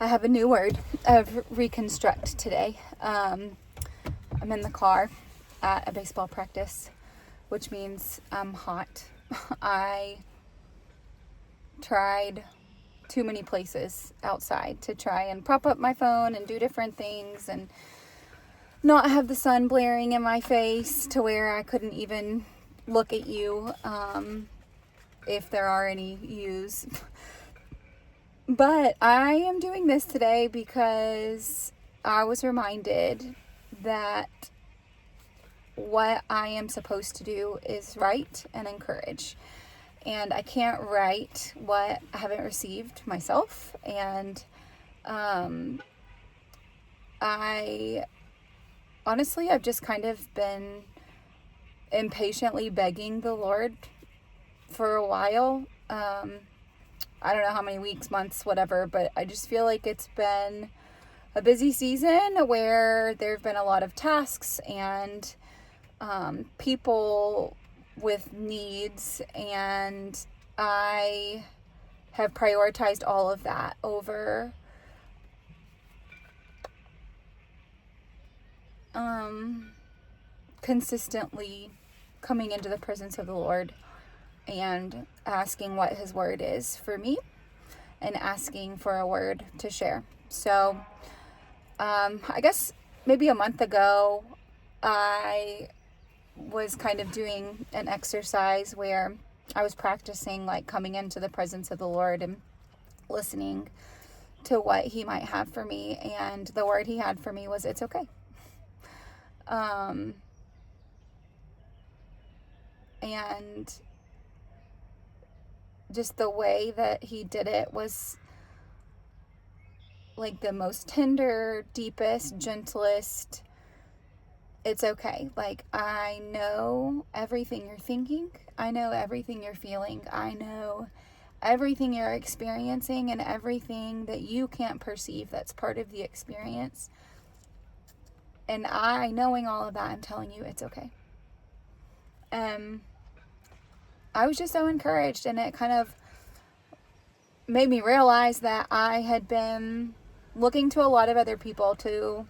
I have a new word of reconstruct today. I'm in the car at a baseball practice, which means I'm hot. I tried too many places outside to try and prop up my phone and do different things and not have the sun blaring in my face to where I couldn't even look at you, if there are any yous. But I am doing this today because I was reminded that what I am supposed to do is write and encourage. And I can't write what I haven't received myself. And I've just kind of been impatiently begging the Lord for a while. I don't know how many weeks, months, whatever, but I just feel like it's been a busy season where there have been a lot of tasks and people with needs, and I have prioritized all of that over consistently coming into the presence of the Lord and asking what his word is for me and asking for a word to share. So I guess maybe a month ago I was kind of doing an exercise where I was practicing like coming into the presence of the Lord and listening to what he might have for me, and the word he had for me was, it's okay. And just the way that he did it was like the most tender, deepest, gentlest. It's okay. Like, I know everything you're thinking. I know everything you're feeling. I know everything you're experiencing and everything that you can't perceive that's part of the experience. And knowing all of that, I'm telling you, it's okay. I was just so encouraged, and it kind of made me realize that I had been looking to a lot of other people to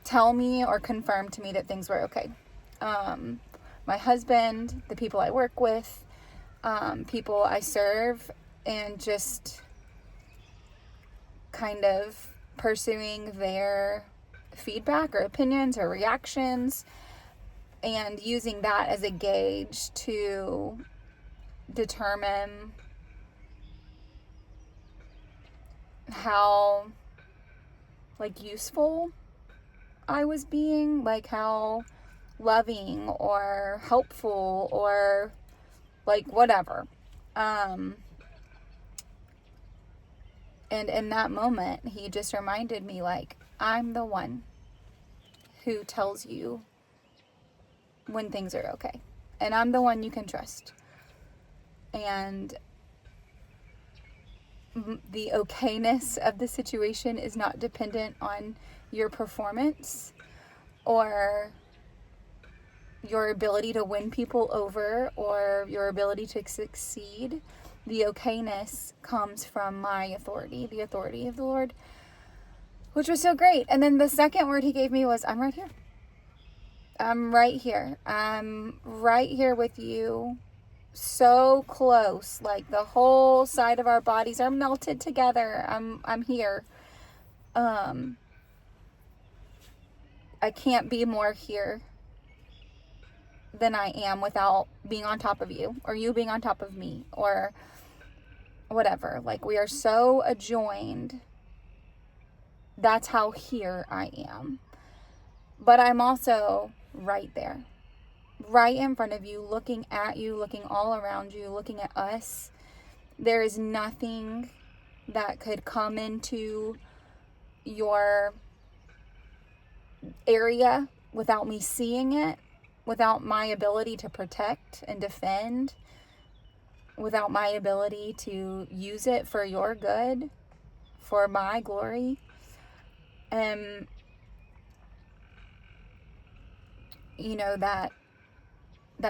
tell me or confirm to me that things were okay. My husband, the people I work with, people I serve, and just kind of pursuing their feedback or opinions or reactions, and using that as a gauge to determine how useful I was being, like how loving or helpful or whatever. And in that moment, he just reminded me, I'm the one who tells you when things are okay. And I'm the one you can trust. And the okayness of the situation is not dependent on your performance or your ability to win people over or your ability to succeed. The okayness comes from my authority, the authority of the Lord, which was so great. And then the second word he gave me was, I'm right here. I'm right here. I'm right here with you. So close. Like the whole side of our bodies are melted together. I'm here. I can't be more here than I am without being on top of you, or you being on top of me, or whatever. Like, we are so adjoined. That's how here I am. But I'm also right there, right in front of you, looking at you, looking all around you, looking at us. There is nothing that could come into your area without me seeing it, without my ability to protect and defend, without my ability to use it for your good, for my glory. You know, that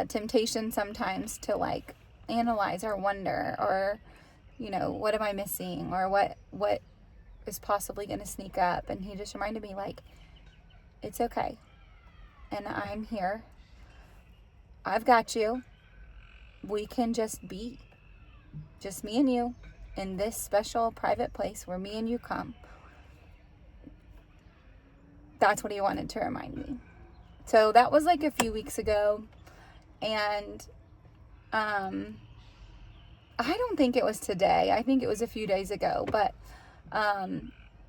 temptation sometimes to analyze or wonder or what am I missing, or what is possibly going to sneak up. And he just reminded me, like, it's okay. And I'm here. I've got you. We can just be. Just me and you in this special private place where me and you come. That's what he wanted to remind me. So that was like a few weeks ago. And I don't think it was today. I think it was a few days ago. But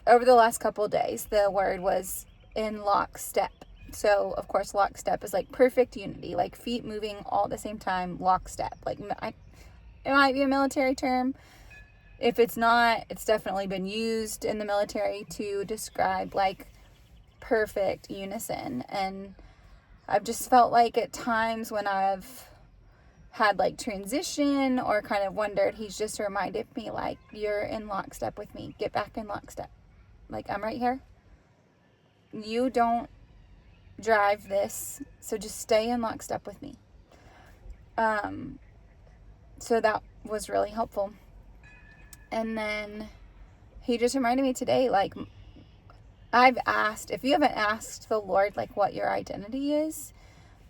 over the last couple of days, the word was in lockstep. So, of course, lockstep is like perfect unity, like feet moving all at the same time, lockstep. Like, it might be a military term. If it's not, it's definitely been used in the military to describe like perfect unison. And I've just felt like at times when I've had like transition or kind of wondered, he's just reminded me, like, you're in lockstep with me. Get back in lockstep. Like, I'm right here. You don't drive this, so just stay in lockstep with me. So that was really helpful. And then he just reminded me today, like, I've asked, if you haven't asked the Lord, like, what your identity is,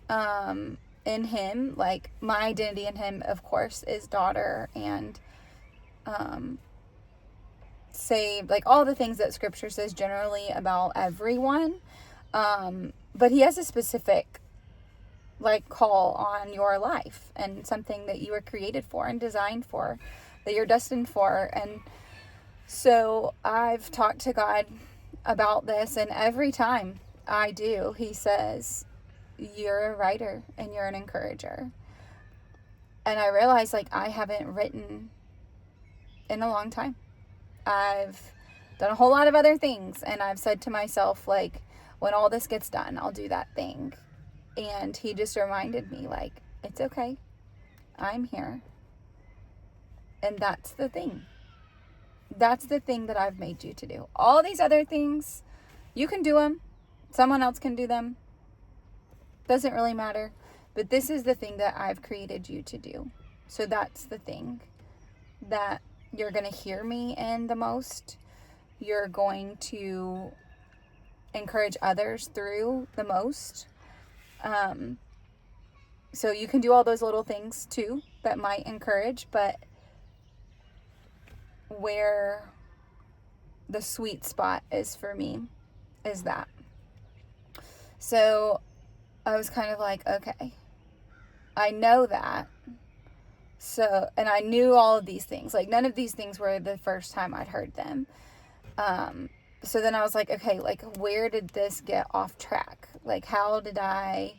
in him, like, my identity in him, of course, is daughter and, saved, like, all the things that scripture says generally about everyone. But he has a specific, like, call on your life and something that you were created for and designed for, that you're destined for. And so I've talked to God about this, and every time I do, he says, you're a writer and you're an encourager. And I realized, like, I haven't written in a long time. I've done a whole lot of other things, and I've said to myself, like, when all this gets done, I'll do that thing. And he just reminded me, like, it's okay. I'm here. And that's the thing. That's the thing that I've made you to do. All these other things, you can do them. Someone else can do them. Doesn't really matter. But this is the thing that I've created you to do. So that's the thing that you're going to hear me in the most. You're going to encourage others through the most. So you can do all those little things too that might encourage, but where the sweet spot is for me is that. So I was kind of like, okay, I know that. So, and I knew all of these things. Like, none of these things were the first time I'd heard them. So then I was like, okay, like, where did this get off track? Like, how did I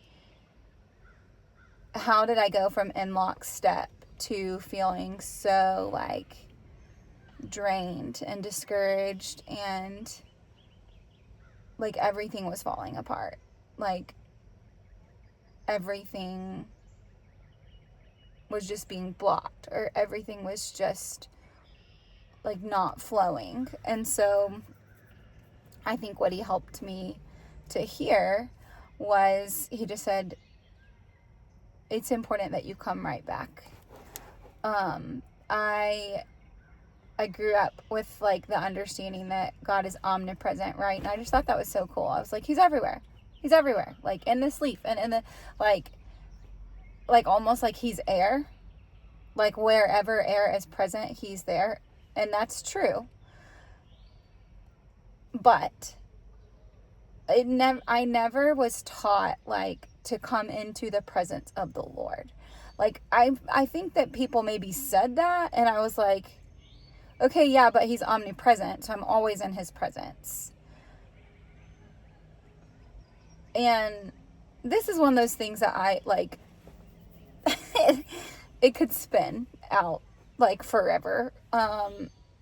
go from in lockstep to feeling so, like, drained and discouraged, and like everything was falling apart, like everything was just being blocked, or everything was just like not flowing. And so I think what he helped me to hear was, he just said, it's important that you come right back. I grew up with like the understanding that God is omnipresent, right? And I just thought that was so cool. I was like, he's everywhere. He's everywhere. Like in this leaf and in the, like almost like he's air. Like wherever air is present, he's there. And that's true. But I never was taught like to come into the presence of the Lord. Like I think that people maybe said that, and I was like, okay, yeah, but he's omnipresent, so I'm always in his presence. And this is one of those things that I, like, it could spin out, like, forever.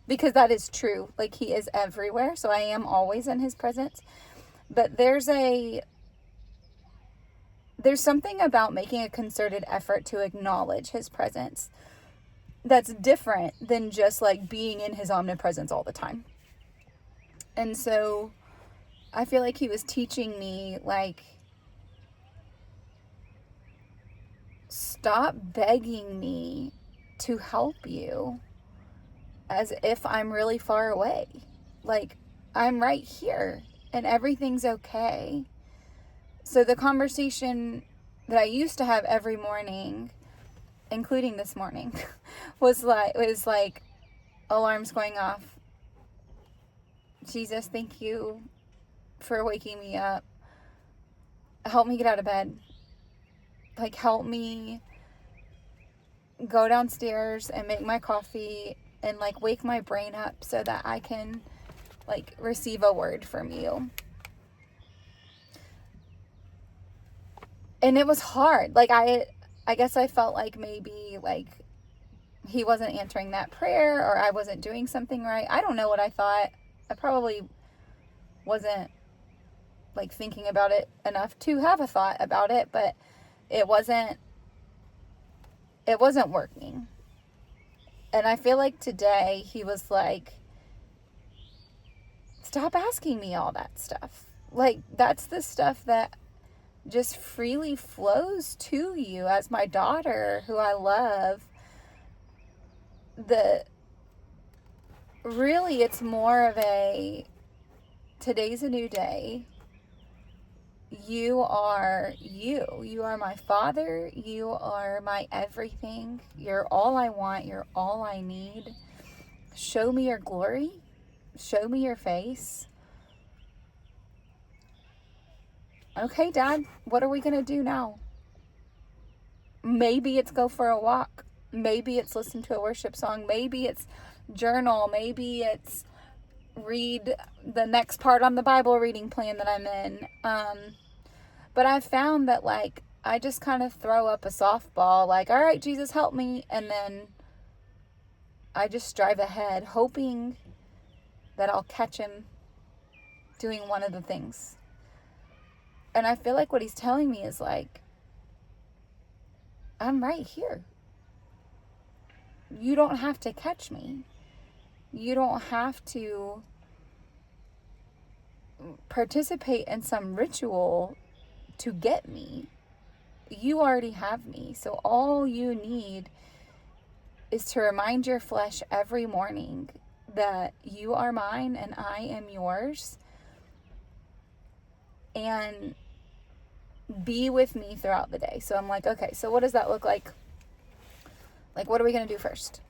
Because that is true. Like, he is everywhere, so I am always in his presence. But there's something about making a concerted effort to acknowledge his presence that's different than just like being in his omnipresence all the time. And so I feel like he was teaching me, like, stop begging me to help you as if I'm really far away. Like, I'm right here and everything's okay. So the conversation that I used to have every morning, including this morning, was like alarms going off. Jesus, thank you for waking me up. Help me get out of bed. Like, help me go downstairs and make my coffee and like wake my brain up so that I can like receive a word from you. And it was hard. Like, I guess I felt like maybe like he wasn't answering that prayer, or I wasn't doing something right. I don't know what I thought. I probably wasn't like thinking about it enough to have a thought about it, but it wasn't working. And I feel like today he was like, stop asking me all that stuff. Like, that's the stuff that just freely flows to you as my daughter who I love. Really, it's more of a, today's a new day. You are you. You are my Father. You are my everything. You're all I want. You're all I need. Show me your glory. Show me your face. Okay, Dad, what are we going to do now? Maybe it's go for a walk. Maybe it's listen to a worship song. Maybe it's journal. Maybe it's read the next part on the Bible reading plan that I'm in. But I've found that, like, I just kind of throw up a softball, like, all right, Jesus, help me. And then I just drive ahead, hoping that I'll catch him doing one of the things. And I feel like what he's telling me is, like, I'm right here. You don't have to catch me. You don't have to participate in some ritual to get me. You already have me. So all you need is to remind your flesh every morning that you are mine and I am yours, and be with me throughout the day. So I'm like, okay, so what does that look like? Like, what are we going to do first?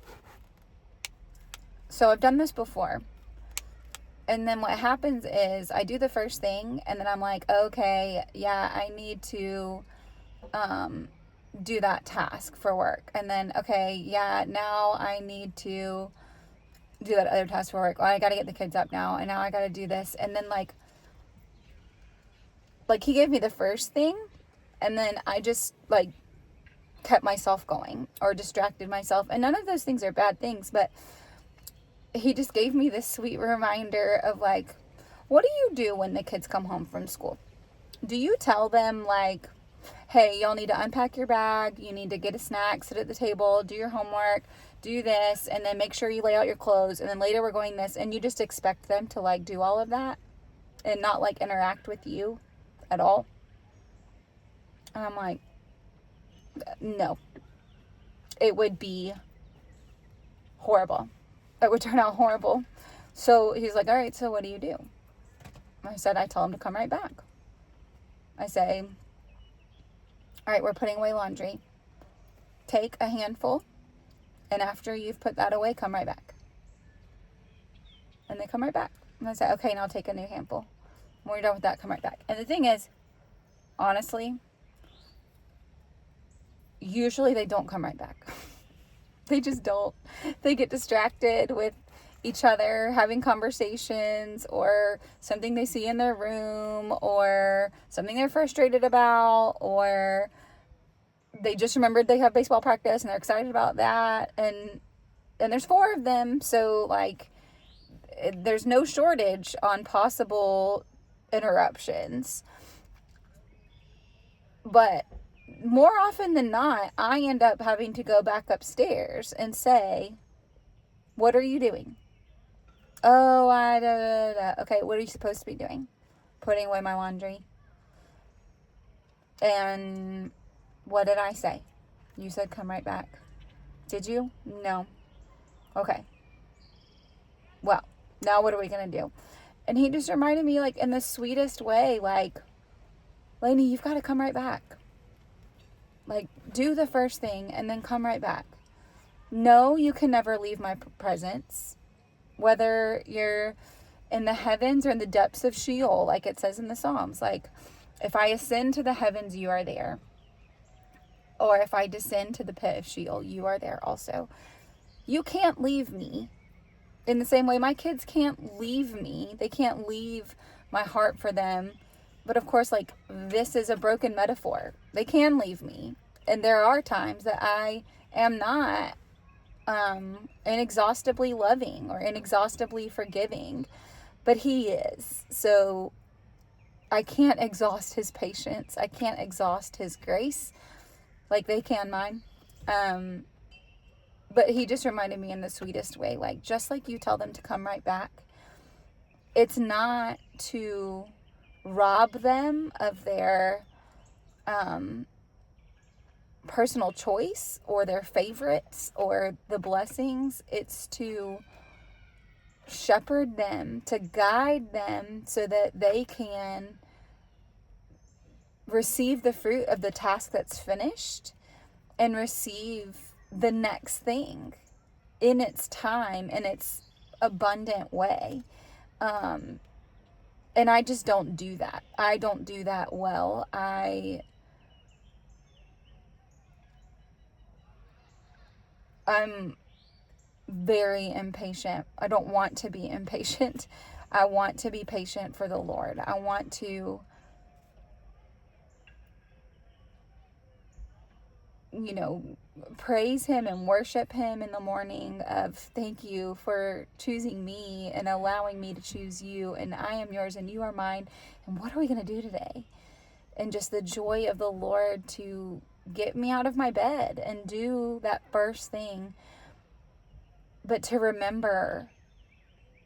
So I've done this before. And then what happens is I do the first thing, and then I'm like, okay, yeah, I need to do that task for work. And then, okay, yeah, now I need to do that other task for work. Oh, I got to get the kids up now, and now I got to do this. And then like he gave me the first thing, and then I just like kept myself going or distracted myself. And none of those things are bad things, but he just gave me this sweet reminder of like, what do you do when the kids come home from school? Do you tell them like, hey, y'all need to unpack your bag, you need to get a snack, sit at the table, do your homework, do this, and then make sure you lay out your clothes, and then later we're going this, and you just expect them to like do all of that and not like interact with you at all? And I'm like, no. It would be horrible. It would turn out horrible. So he's like, all right, so what do you do? I said, I tell him to come right back. I say, all right, we're putting away laundry. Take a handful, and after you've put that away, come right back. And they come right back. And I say, okay, now take a new handful. When you're done with that, come right back. And the thing is, honestly, usually they don't come right back. They just don't. They get distracted with each other having conversations, or something they see in their room, or something they're frustrated about, or they just remembered they have baseball practice and they're excited about that. And there's 4 of them, so like there's no shortage on possible interruptions. But more often than not, I end up having to go back upstairs and say, what are you doing? Oh, okay, what are you supposed to be doing? Putting away my laundry. And what did I say? You said come right back. Did you? No. Okay. Now what are we going to do? And he just reminded me, like, in the sweetest way, like, Lainey, you've got to come right back. Like, do the first thing and then come right back. No, you can never leave my presence. Whether you're in the heavens or in the depths of Sheol, like it says in the Psalms. Like, if I ascend to the heavens, you are there. Or if I descend to the pit of Sheol, you are there also. You can't leave me. In the same way, my kids can't leave me. They can't leave my heart for them. But of course, like, this is a broken metaphor. They can leave me. And there are times that I am not inexhaustibly loving or inexhaustibly forgiving. But he is. So I can't exhaust his patience. I can't exhaust his grace like they can mine. But he just reminded me in the sweetest way, like, just like you tell them to come right back, it's not to rob them of their personal choice or their favorites or the blessings. It's to shepherd them, to guide them so that they can receive the fruit of the task that's finished and receive the next thing in its time, in its abundant way. And I just don't do that. I don't do that well. I'm very impatient. I don't want to be impatient. I want to be patient for the Lord. I want to, praise him and worship him in the morning of thank you for choosing me and allowing me to choose you, and I am yours and you are mine, and what are we going to do today? And just the joy of the Lord to get me out of my bed and do that first thing, but to remember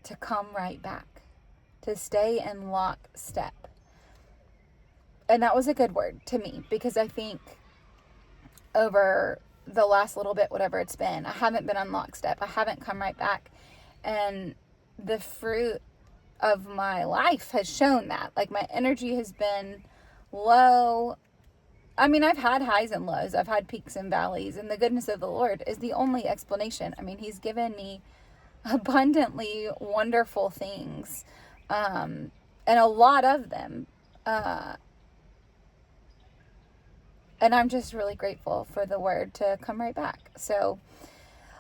to come right back, to stay in lockstep. And that was a good word to me, because I think over the last little bit, whatever it's been, I haven't been on lockstep. I haven't come right back. And the fruit of my life has shown that. Like, my energy has been low. I mean, I've had highs and lows. I've had peaks and valleys. And the goodness of the Lord is the only explanation. I mean, he's given me abundantly wonderful things. And a lot of them. And I'm just really grateful for the word to come right back. So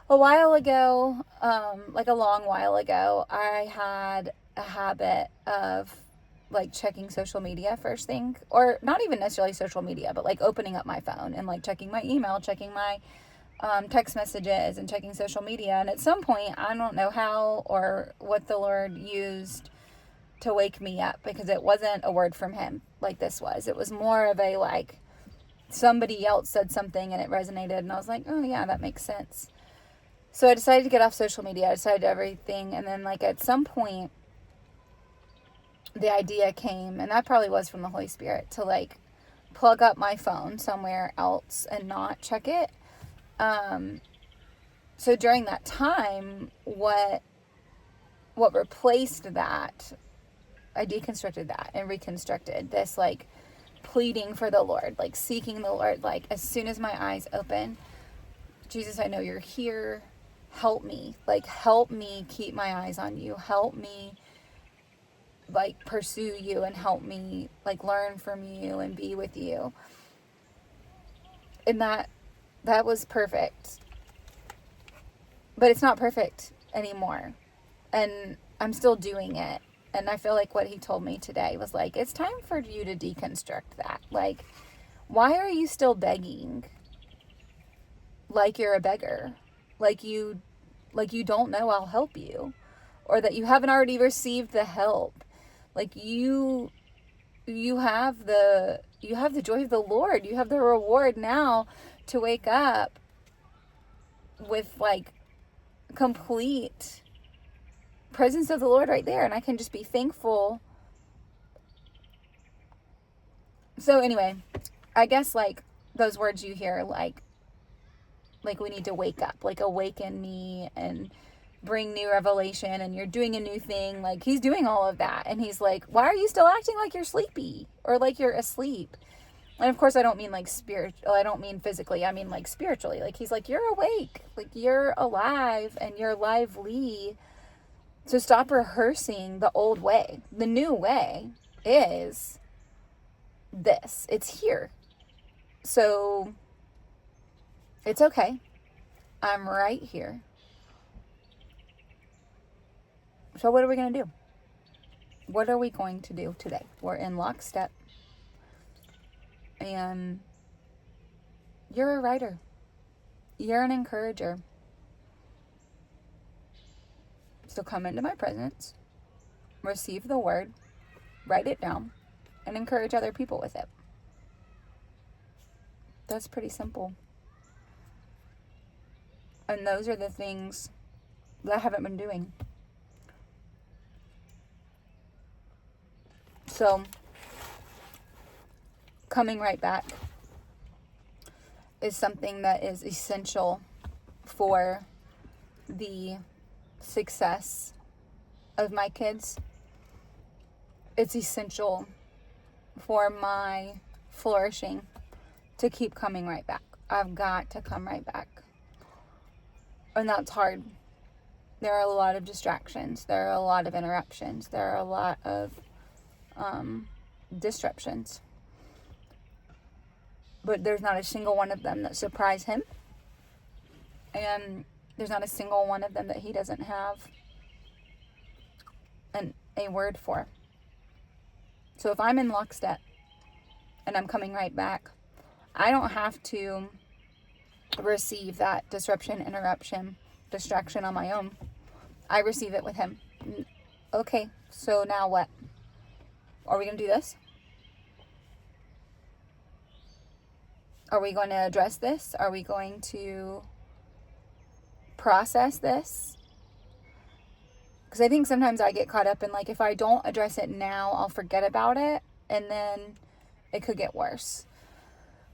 a while ago, like a long while ago, I had a habit of like checking social media first thing, or not even necessarily social media, but like opening up my phone and like checking my email, checking my text messages and checking social media. And at some point, I don't know how or what the Lord used to wake me up, because it wasn't a word from him like this was. It was more of a like, somebody else said something and it resonated, and I was like, oh yeah, that makes sense. So I decided to get off social media. I decided everything, and then like at some point the idea came, and that probably was from the Holy Spirit, to like plug up my phone somewhere else and not check it. So during that time, what replaced that, I deconstructed that and reconstructed this like pleading for the Lord, like seeking the Lord, like as soon as my eyes open, Jesus, I know you're here. Help me. Like, help me keep my eyes on you. Help me like pursue you, and help me like learn from you and be with you. And that was perfect. But it's not perfect anymore. And I'm still doing it. And I feel like what he told me today was like, it's time for you to deconstruct that. Like, why are you still begging like you're a beggar? Like you don't know I'll help you, or that you haven't already received the help. Like you have the joy of the Lord. You have the reward now to wake up with like complete presence of the Lord right there, and I can just be thankful. So anyway, I guess like those words you hear, like we need to wake up, like awaken me and bring new revelation and you're doing a new thing. Like, he's doing all of that. And he's like, why are you still acting like you're sleepy or like you're asleep? And of course, I don't mean like I don't mean physically. I mean like spiritually. Like, he's like, you're awake. Like, you're alive and you're lively. So stop rehearsing the old way. The new way is this. It's here. So it's okay. I'm right here. So what are we going to do? What are we going to do today? We're in lockstep. And you're a writer. You're an encourager. So come into my presence, receive the word, write it down, and encourage other people with it. That's pretty simple. And those are the things that I haven't been doing. So, coming right back is something that is essential for the success of my kids. It's essential for my flourishing to keep coming right back. I've got to come right back. And that's hard. There are a lot of distractions. There are a lot of interruptions. There are a lot of disruptions. But there's not a single one of them that surprise him. And there's not a single one of them that he doesn't have a word for. So if I'm in lockstep and I'm coming right back, I don't have to receive that disruption, interruption, distraction on my own. I receive it with him. Okay, so now what? Are we going to do this? Are we going to address this? Are we going to process this? Because I think sometimes I get caught up in like, if I don't address it now, I'll forget about it, and then it could get worse.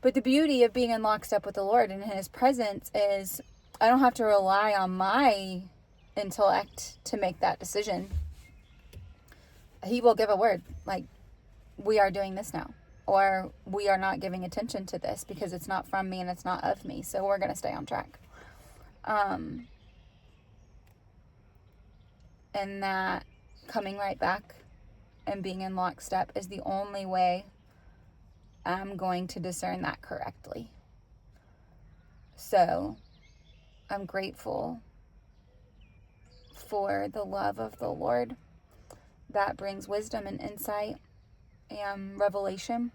But the beauty of being in lockstep with the Lord and in his presence is I don't have to rely on my intellect to make that decision. He will give a word like, we are doing this now, or we are not giving attention to this because it's not from me and it's not of me, so we're going to stay on track. And that coming right back and being in lockstep is the only way I'm going to discern that correctly. So I'm grateful for the love of the Lord that brings wisdom and insight and revelation.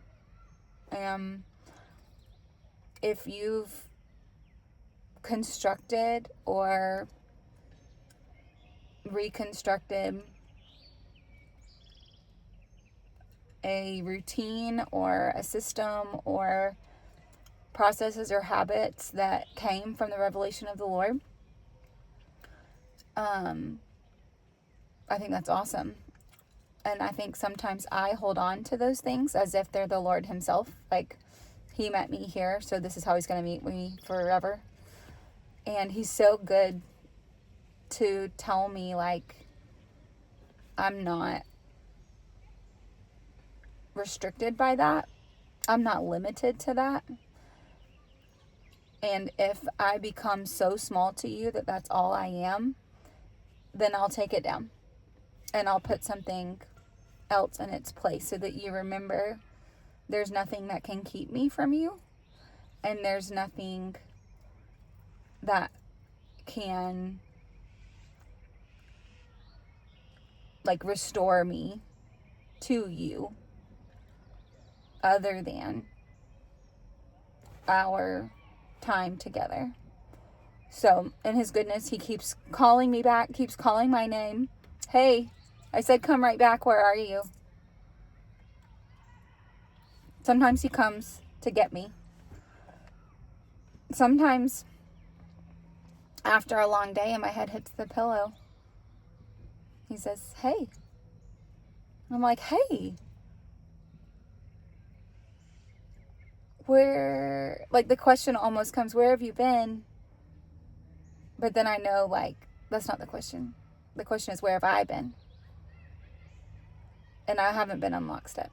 If you've constructed or reconstructed a routine or a system or processes or habits that came from the revelation of the Lord, I think that's awesome. And I think sometimes I hold on to those things as if they're the Lord himself. Like, he met me here, so this is how he's going to meet me forever. And he's so good to tell me, like, I'm not restricted by that. I'm not limited to that. And if I become so small to you that that's all I am, then I'll take it down. And I'll put something else in its place so that you remember there's nothing that can keep me from you. And there's nothing that can like restore me to you other than our time together. So in his goodness, he keeps calling me back, keeps calling my name. Hey, I said come right back, where are you? Sometimes he comes to get me. Sometimes after a long day and my head hits the pillow, he says, hey. I'm like, hey. Where, like the question almost comes, where have you been? But then I know, like, That's not the question. The question is, where have I been? And I haven't been on lockstep.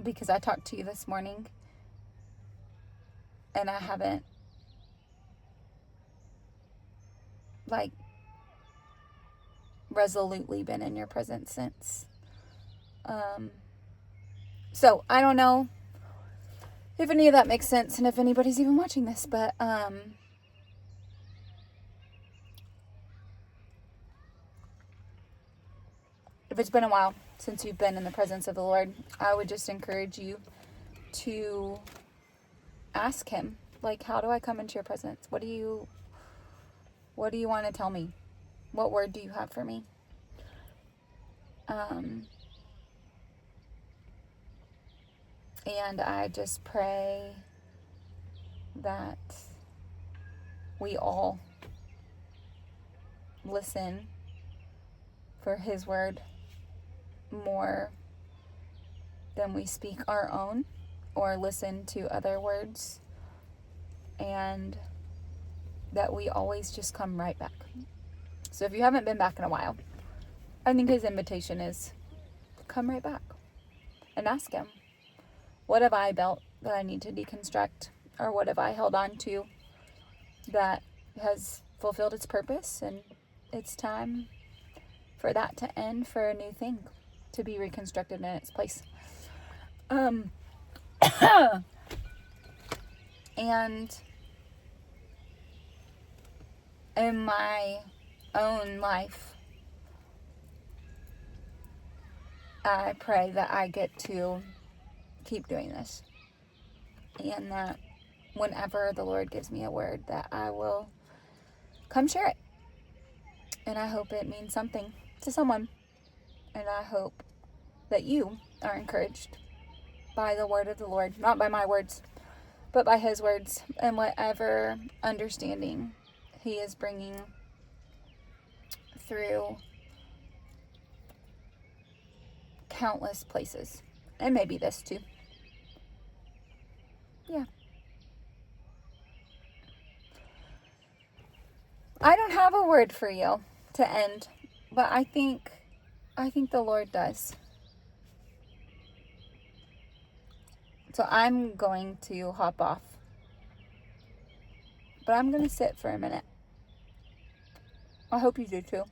Because I talked to you this morning and I haven't, like, resolutely been in your presence since. So I don't know if any of that makes sense and if anybody's even watching this, but if it's been a while since you've been in the presence of the Lord, I would just encourage you to ask him, like, how do I come into your presence? What do you want to tell me? What word do you have for me? And I just pray that we all listen for his word more than we speak our own or listen to other words, and that we always just come right back. So if you haven't been back in a while, I think his invitation is come right back and ask him, what have I built that I need to deconstruct? Or what have I held on to that has fulfilled its purpose, and it's time for that to end, for a new thing to be reconstructed in its place. And in my own life, I pray that I get to keep doing this, and that whenever the Lord gives me a word, that I will come share it. And I hope it means something to someone. And I hope that you are encouraged by the word of the Lord, not by my words, but by his words, and whatever understanding he is bringing through countless places. And maybe this too. Yeah. I don't have a word for you to end, but I think the Lord does. So I'm going to hop off. But I'm going to sit for a minute. I hope you do too.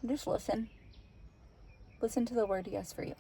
Just listen. Listen to the word he has for you.